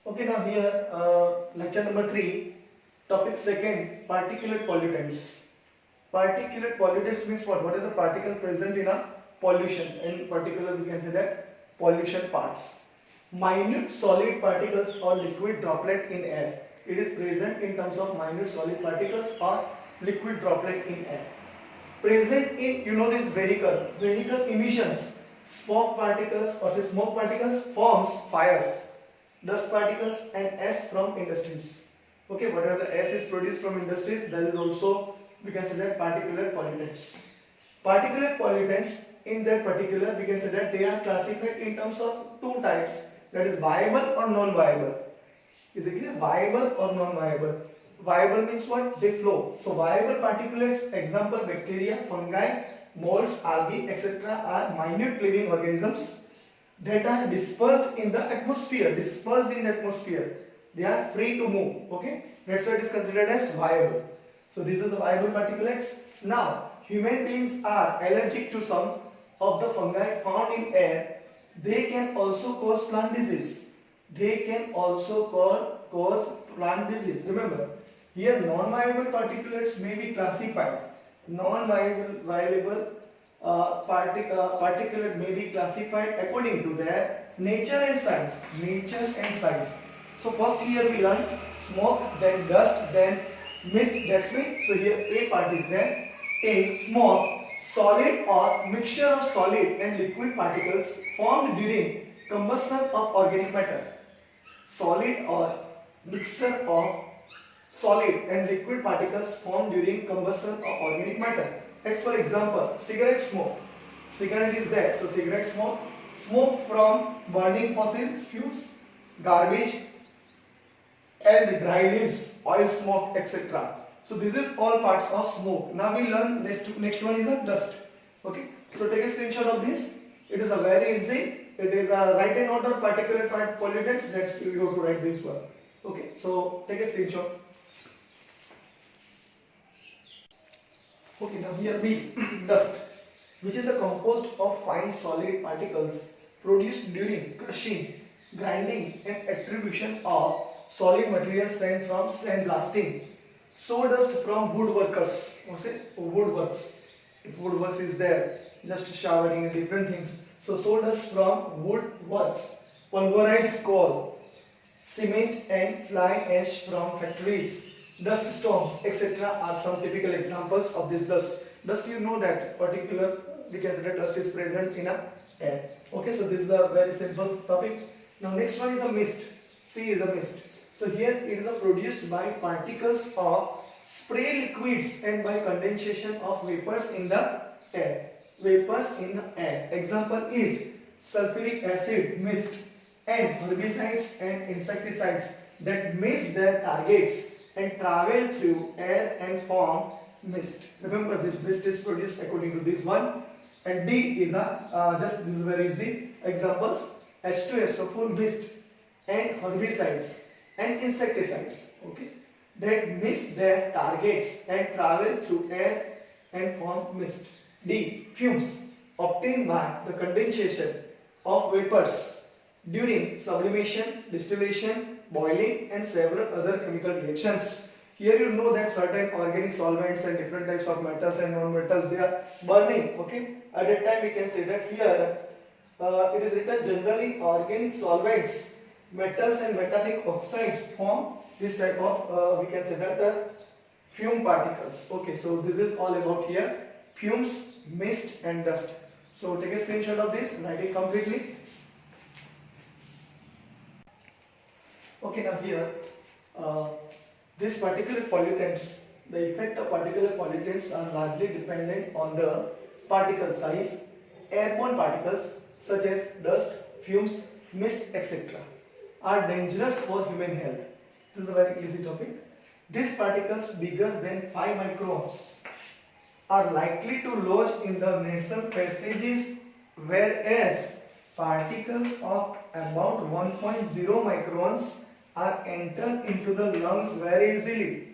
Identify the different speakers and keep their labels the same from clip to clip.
Speaker 1: Okay, now here lecture number 3, topic second, particulate pollutants. Particulate pollutants means what? What are the particles present in a pollution? In particular, we can say that pollution parts. Minute solid particles or liquid droplet in air. It is present in terms of minute solid particles or liquid droplet in air. Present in, this vehicle emissions, smoke particles or say smoke particles forms fires, dust particles and ash from industries. Okay, whatever the ash is produced from industries, that is also we can say that particulate pollutants. Particulate pollutants in that particular we can say that they are classified in terms of two types, that is viable or non-viable. Is it clear? Viable or non-viable? Viable means what? They flow. So viable particulates, example bacteria, fungi, molds, algae, etc. are minute living organisms that are dispersed in the atmosphere. They are free to move. Okay, that's why it is considered as viable. So these are the viable particulates. Now, human beings are allergic to some of the fungi found in air. They can also cause plant disease. Remember, here non-viable particulates may be classified. Non-viable particulate may be classified according to their nature and size. So first here we learn smoke, then dust, then mist. That's why. So here A part is there. A, smoke, solid or mixture of solid and liquid particles formed during combustion of organic matter. Solid or mixture of solid and liquid particles formed during combustion of organic matter. Next, for example, cigarette smoke. Cigarette is there. So cigarette smoke, smoke from burning fossil fuels, garbage, and dry leaves, oil smoke, etc. So this is all parts of smoke. Now we learn next one is a dust. Okay. So take a screenshot of this. It is a very easy. It is a write a note of particulate pollutants. That's you have to write this one. Okay. So take a screenshot. Okay. Now here B, dust, which is a composed of fine solid particles produced during crushing, grinding, and attribution of solid material sent from sandblasting. Sawdust from woodworkers. Woodworks. If woodworks is there, just showering and different things. So sawdust from woodworks. Pulverized coal, cement and fly ash from factories. Dust storms, etc. are some typical examples of this dust. Dust, you know that particular we can say that dust is present in a air. Okay, so this is a very simple topic. Now next one is a mist. C is a mist. So here it is produced by particles of spray liquids and by condensation of vapors in the air. Example is sulfuric acid mist and herbicides and insecticides that miss their targets and travel through air and form mist. Remember, this mist is produced according to this one. And D is this is very easy. Examples: H2SO4 mist and herbicides and insecticides, okay, that miss their targets and travel through air and form mist. D, fumes obtained by the condensation of vapors during sublimation, distillation, boiling, and several other chemical reactions. Here you know that certain organic solvents and different types of metals and non-metals, they are burning. Okay, at that time we can say that here it is written generally organic solvents, metals and metallic oxides form this type of we can say that fume particles. Okay, so this is all about here fumes, mist and dust. So take a screenshot of this, write it completely. Okay, now here these particular pollutants, the effect of particular pollutants are largely dependent on the particle size. Airborne particles such as dust, fumes, mist, etc. are dangerous for human health. This is a very easy topic. These particles bigger than 5 microns are likely to lodge in the nasal passages, whereas particles of about 1.0 microns are entered into the lungs very easily.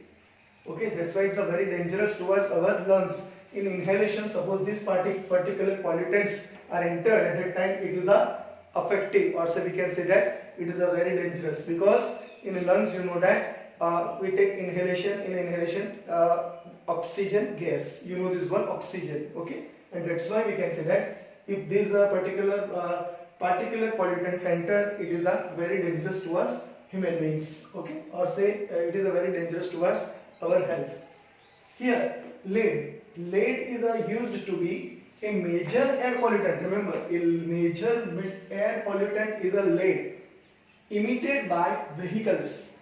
Speaker 1: Okay, that's why it's a very dangerous towards our lungs. In inhalation, suppose these particular pollutants are entered, at that time it is a effective, or so we can say that it is a very dangerous, because in the lungs you know that we take inhalation oxygen gas, you know this one, oxygen, okay, and that's why we can say that if this particular particulate pollutants enter, it is a very dangerous towards human beings, okay, or say it is a very dangerous towards our health. Here lead is used to be a major air pollutant. Remember, a major air pollutant is a lead emitted by vehicles.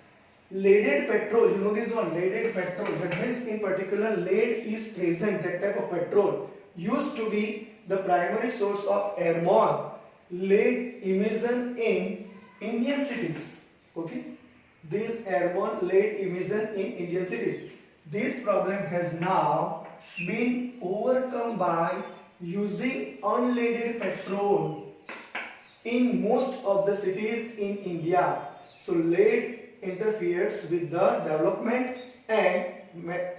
Speaker 1: Leaded petrol, you know this one, leaded petrol, that means in particular lead is present, that type of petrol used to be the primary source of airborne lead emission in Indian cities, okay, this airborne lead emission in Indian cities. This problem has now been overcome by using unleaded petrol in most of the cities in India. So lead interferes with the development and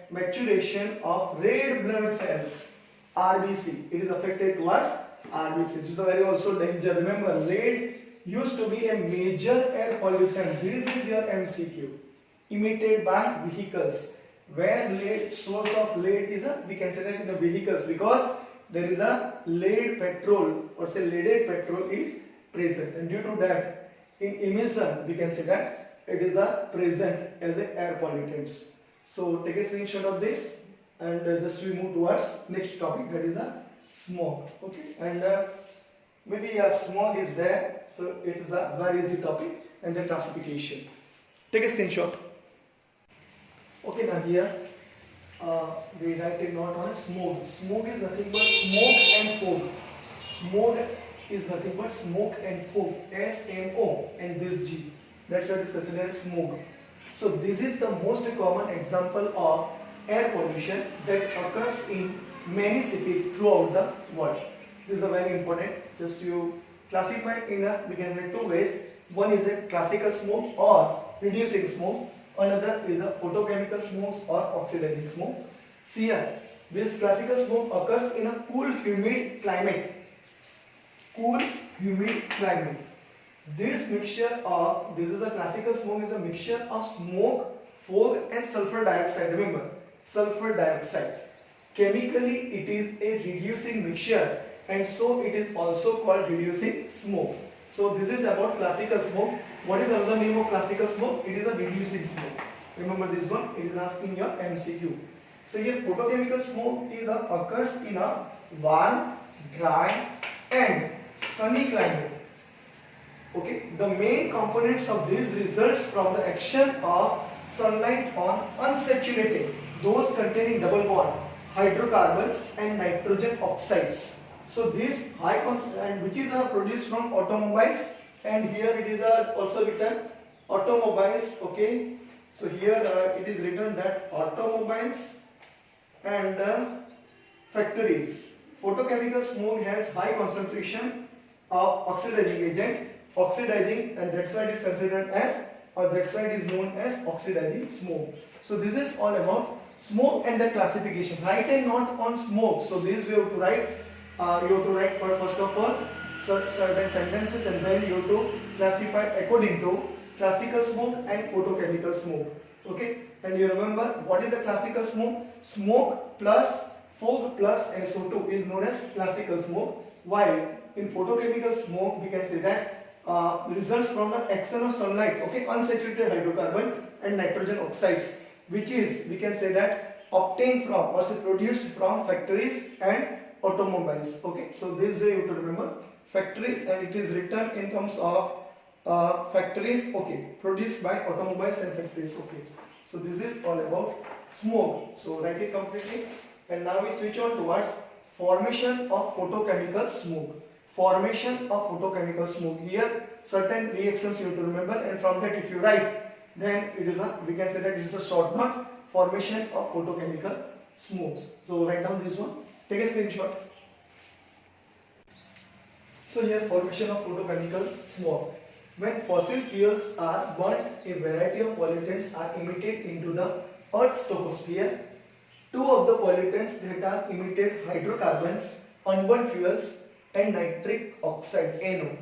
Speaker 1: maturation of red blood cells, RBC. It is affected towards RBC. This is a very also danger. Remember, lead used to be a major air pollutant. This is your MCQ. Emitted by vehicles. Where lead, source of lead is a, we can say that in the vehicles, because there is a lead petrol or say leaded petrol is present, and due to that in emission we can say that it is a present as a air pollutants. So take a screenshot of this, and just we move towards next topic, that is a smog, okay, and maybe a smog is there, so it is a very easy topic, and the classification. Take a screenshot. Okay, now here we write a note on a smog. Smog is nothing but smoke and fog. Smog is nothing but smoke and fog. SMO and this G. That's what is considered smog. So this is the most common example of air pollution that occurs in many cities throughout the world. This is a very important. Just you classify in a, we can say two ways. One is a classical smoke or reducing smoke. Another is a photochemical smoke or oxidizing smoke. See here, this classical smoke occurs in a cool, humid climate. Cool, humid climate. This mixture of, this is a classical smoke, is a mixture of smoke, fog and sulfur dioxide. Remember, sulfur dioxide. Chemically, it is a reducing mixture, and so it is also called reducing smoke. So this is about classical smoke. What is another name of classical smoke? It is a reducing smoke. Remember this one, it is asking your MCQ. So here photochemical smoke is occurs in a warm, dry and sunny climate. Okay, the main components of this results from the action of sunlight on unsaturated, those containing double bond, hydrocarbons and nitrogen oxides. So this high and which is produced from automobiles, and here it is also written automobiles, okay. So here it is written that automobiles and factories. Photochemical smoke has high concentration of oxidizing agent, and that's why it is considered as, or that's why it is known as oxidizing smoke. So this is all about smoke and the classification. Write a note on smoke. So this we have to write. You have to write first of all certain sentences, and then you have to classify according to classical smoke and photochemical smoke. Okay, and you remember what is the classical smoke? Smoke plus fog plus SO2 is known as classical smoke, while in photochemical smoke we can say that results from the action of sunlight, okay, unsaturated hydrocarbon and nitrogen oxides, which is, we can say that, obtained from or say produced from factories and automobiles. Okay, so this way you have to remember factories, and it is written in terms of factories, okay, produced by automobiles and factories. Okay, so this is all about smoke. So write it completely, and now we switch on towards formation of photochemical smoke. Formation of photochemical smoke. Here certain reactions you have to remember, and from that if you write, then it is a, we can say that it is a short note, formation of photochemical smokes. So write down this one. Take a screenshot. So here formation of photochemical smoke. When fossil fuels are burnt, a variety of pollutants are emitted into the Earth's troposphere. Two of the pollutants that are emitted, hydrocarbons, unburned fuels and nitric oxide, NO.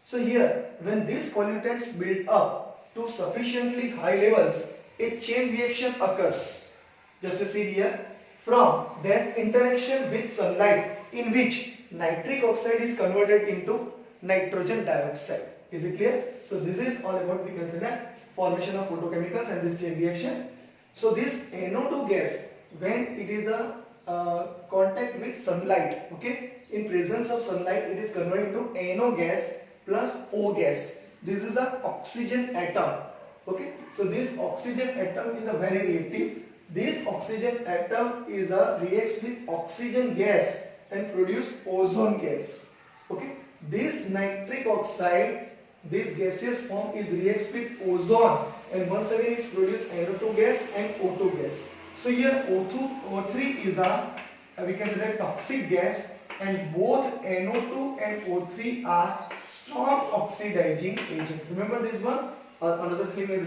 Speaker 1: So here, when these pollutants build up to sufficiently high levels, a chain reaction occurs. Just you see here, from their interaction with sunlight, in which nitric oxide is converted into nitrogen dioxide. Is it clear? So this is all about, we consider formation of photochemicals and this chain reaction. So this NO2 gas, when it is a contact with sunlight, okay, in presence of sunlight, it is converted into NO gas plus O gas. This is the oxygen atom. Okay, so this oxygen atom is a very reactive. This oxygen atom is a reacts with oxygen gas and produce ozone gas. Okay, this nitric oxide, this gaseous form is reacts with ozone, and once again it's produce NO2 gas and O2 gas. So here O3 is a we can say toxic gas, and both NO2 and O3 are strong oxidizing agent. Remember this one. Another thing is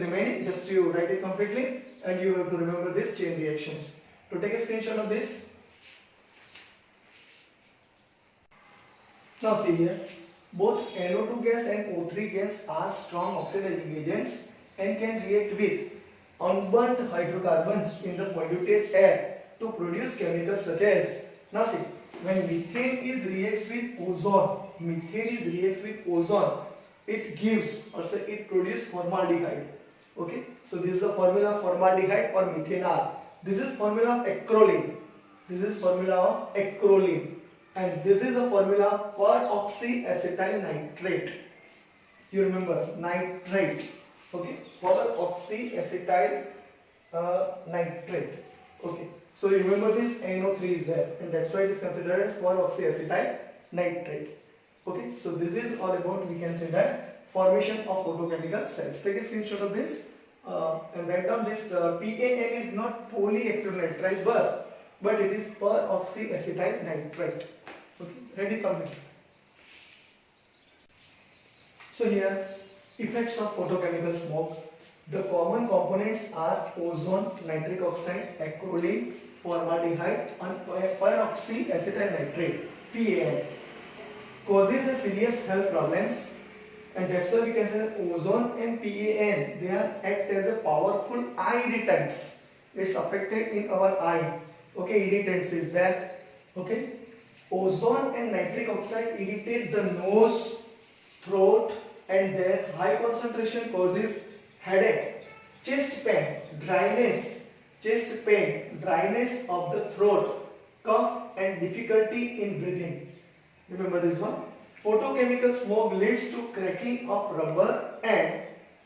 Speaker 1: remaining. Just you write it completely, and you have to remember this chain reactions. To take a screenshot of this. Now see here, both NO2 gas and O3 gas are strong oxidizing agents and can react with unburnt hydrocarbons in the polluted air to produce chemicals such as, now see, when methane reacts with ozone, it gives, or say it produces formaldehyde. Okay, so this is the formula of formaldehyde or methanol. This is formula of acrolein. And this is the formula of peroxyacetyl nitrate. You remember nitrate. Okay, peroxyacetyl nitrate. Okay, so remember this NO3 is there, and that's why it is considered as peroxyacetyl nitrate. Okay, so this is all about, we can say that, formation of photochemical cells. Take a screenshot of this and write down this. PAN is not polyacrylonitrile but it is peroxyacetyl nitrate. Okay, ready, complete. So here, effects of photochemical smoke. The common components are ozone, nitric oxide, acrolein, formaldehyde, and peroxyacetyl nitrate (PAN). Causes a serious health problems, and that's why we can say ozone and PAN, they are act as a powerful eye irritants. It's affected in our eye. Okay, irritants is that. Okay, ozone and nitric oxide irritate the nose, throat, and their high concentration causes headache, chest pain, dryness of the throat, cough, and difficulty in breathing. Remember this one. Photochemical smoke leads to cracking of rubber and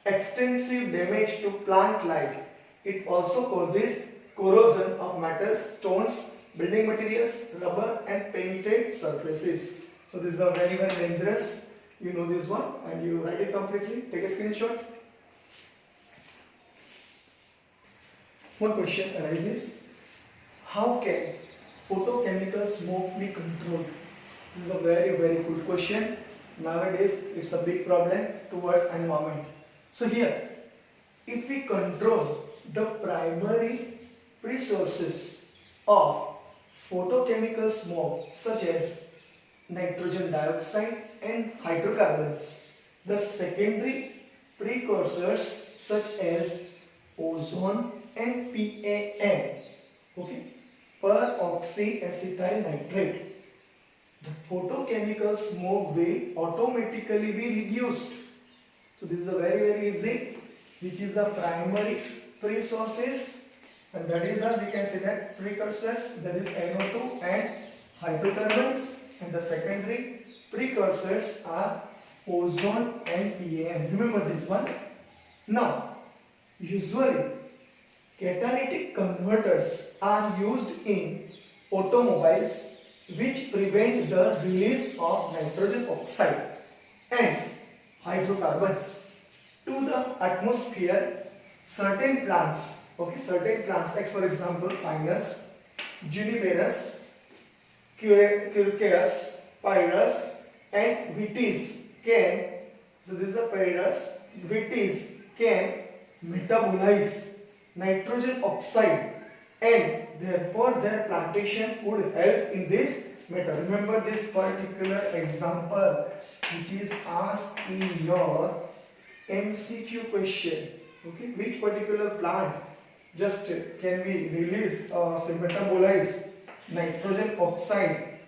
Speaker 1: extensive damage to plant life. It also causes corrosion of metals, stones, building materials, rubber, and painted surfaces. So this is a very, very dangerous. You know this one, and you write it completely. Take a screenshot. One question arises: how can photochemical smoke be controlled? This is a very, very good question. Nowadays, it's a big problem towards environment. So here, if we control the primary pre-sources of photochemical smoke, such as nitrogen dioxide and hydrocarbons, the secondary precursors such as ozone and PAN, okay, peroxyacetyl nitrate, the photochemical smoke will automatically be reduced. So this is a very, very easy, which is the primary pre-sources, and that is we can say that precursors, that is NO2 and hydrocarbons, and the secondary precursors are ozone and PAN. Remember this one. Now, usually catalytic converters are used in automobiles, which prevent the release of nitrogen oxide and hydrocarbons to the atmosphere. Certain plants, like for example Pinus, Juniperus, Quercus, Pyrus, and Vitis can, so this is a Pyrus, Vitis can metabolize nitrogen oxide, and therefore their plantation would help in this matter. Remember this particular example which is asked in your MCQ question. Okay, which particular plant just can be released say metabolize nitrogen oxide,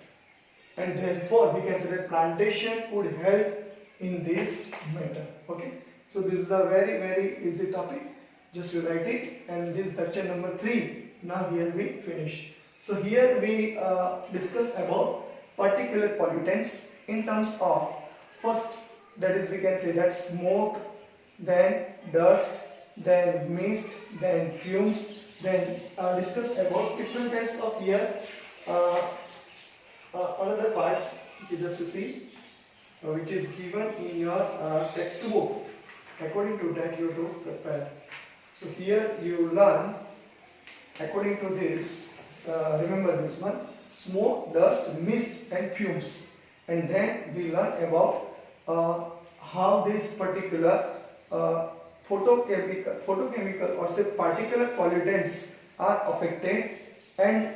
Speaker 1: and therefore we can say that plantation would help in this matter. Okay, so this is a very easy topic. Just you write it, and this is lecture number 3. Now here we finish. So here we discuss about particulate pollutants in terms of first, that is we can say that smoke, then dust, then mist, then fumes, then discuss about different types of here another parts just to see which is given in your textbook. According to that you have to prepare. So here you learn according to this, remember this one, smoke, dust, mist and fumes, and then we learn about how this particular photochemical or say particulate pollutants are affected, and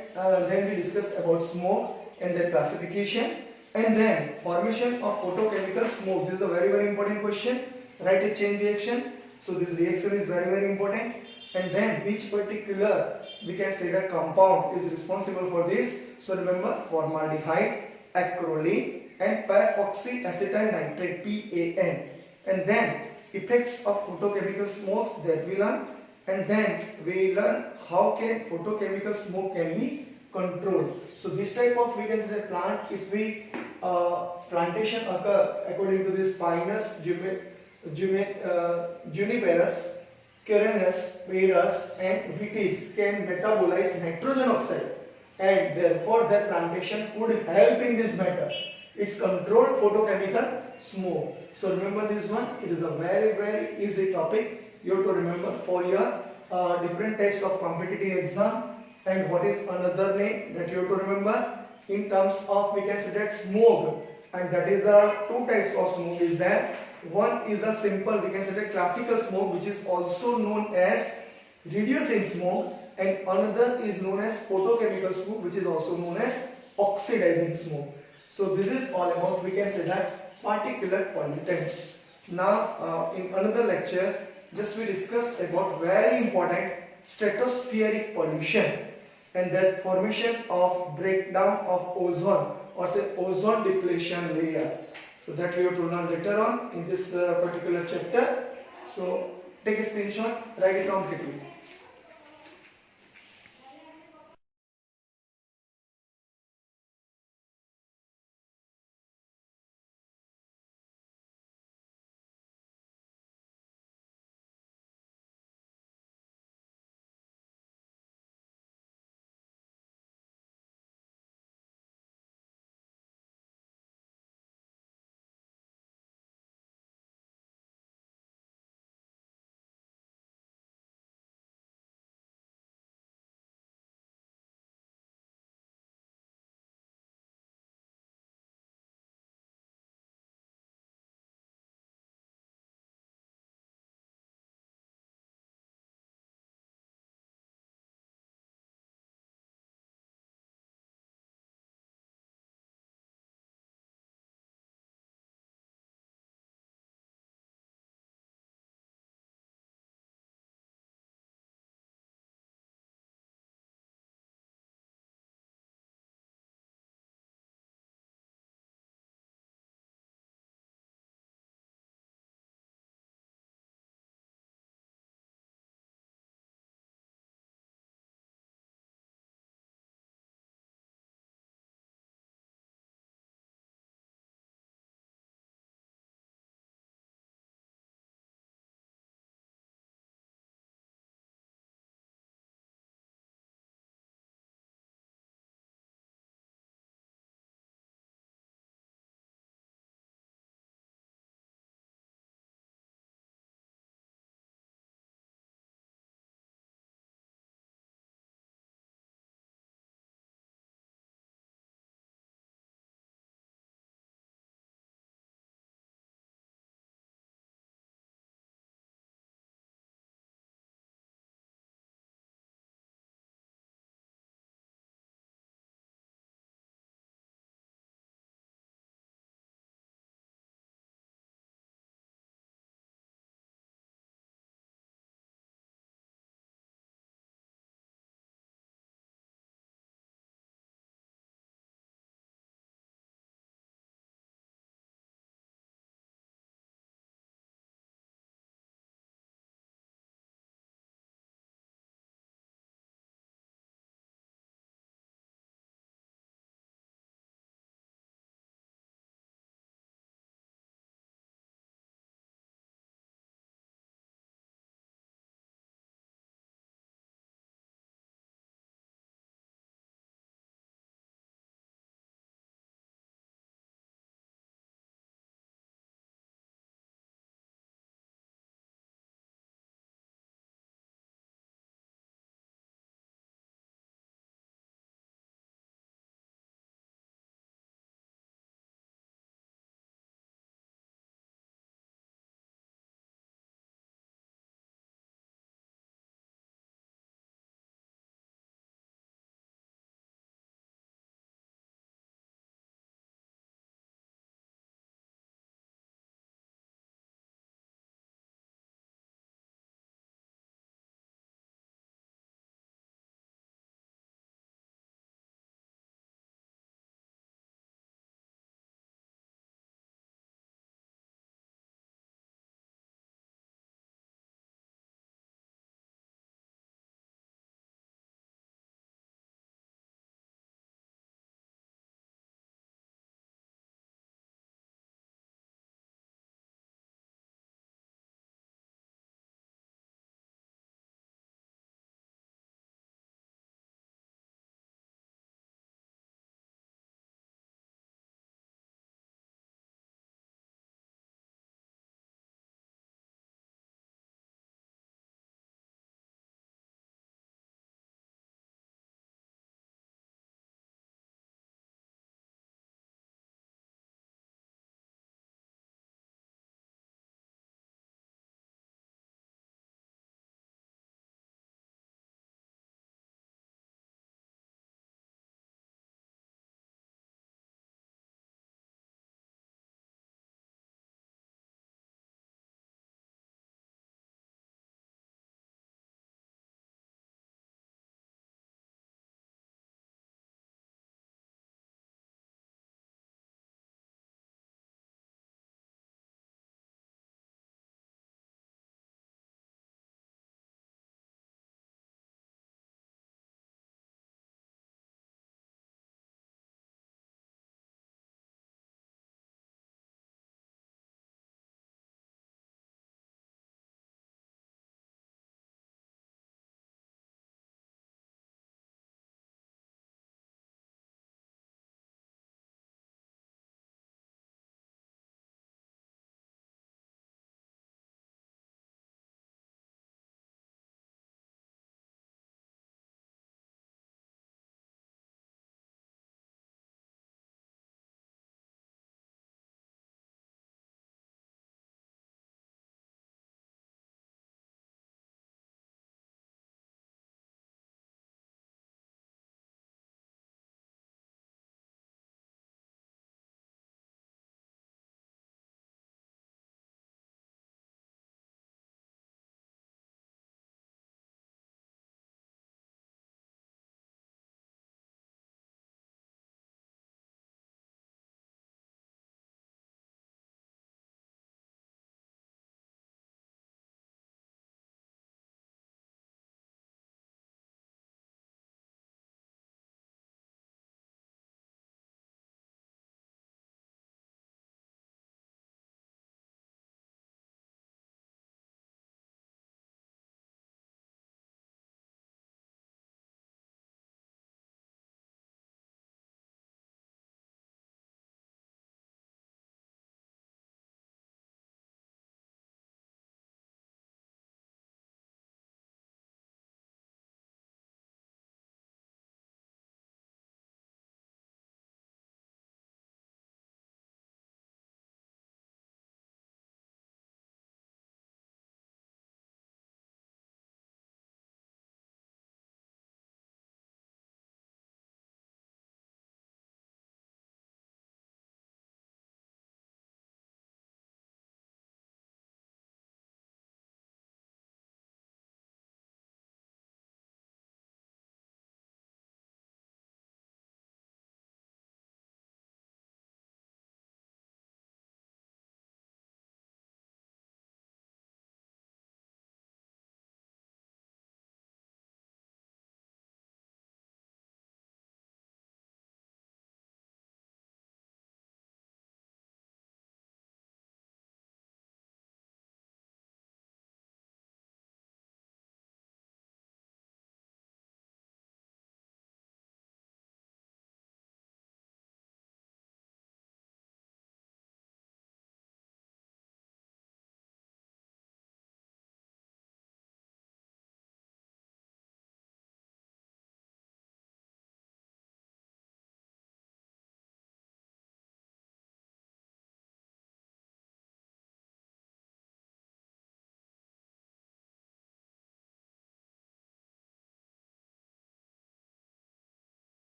Speaker 1: then we discuss about smoke and their classification, and then formation of photochemical smoke. This is a very important question. Write a chain reaction. So this reaction is very important, and then which particular we can say that compound is responsible for this. So remember formaldehyde, acrolein and peroxyacetyl nitrate PAN, and then effects of photochemical smokes that we learn, and then we learn how can photochemical smoke can be controlled. So this type of we can say plant, if we plantation occur according to this Pinus, Juniperus, Carinus, Pyrus and Vitis can metabolize nitrogen oxide, and therefore their plantation would help in this matter. It's controlled photochemical smoke. So remember this one. It is a very easy topic. You have to remember for your different types of competitive exam. And what is another name that you have to remember in terms of we can say that smoke, and that is two types of smoke is there. One is a simple we can say that classical smoke, which is also known as reducing smoke, and another is known as photochemical smoke, which is also known as oxidizing smoke. So this is all about we can say that particulate pollutants. Now in another lecture just we discussed about very important stratospheric pollution, and that formation of breakdown of ozone or say ozone depletion layer. So that we have to learn later on in this particular chapter. So take a screenshot, write it down quickly.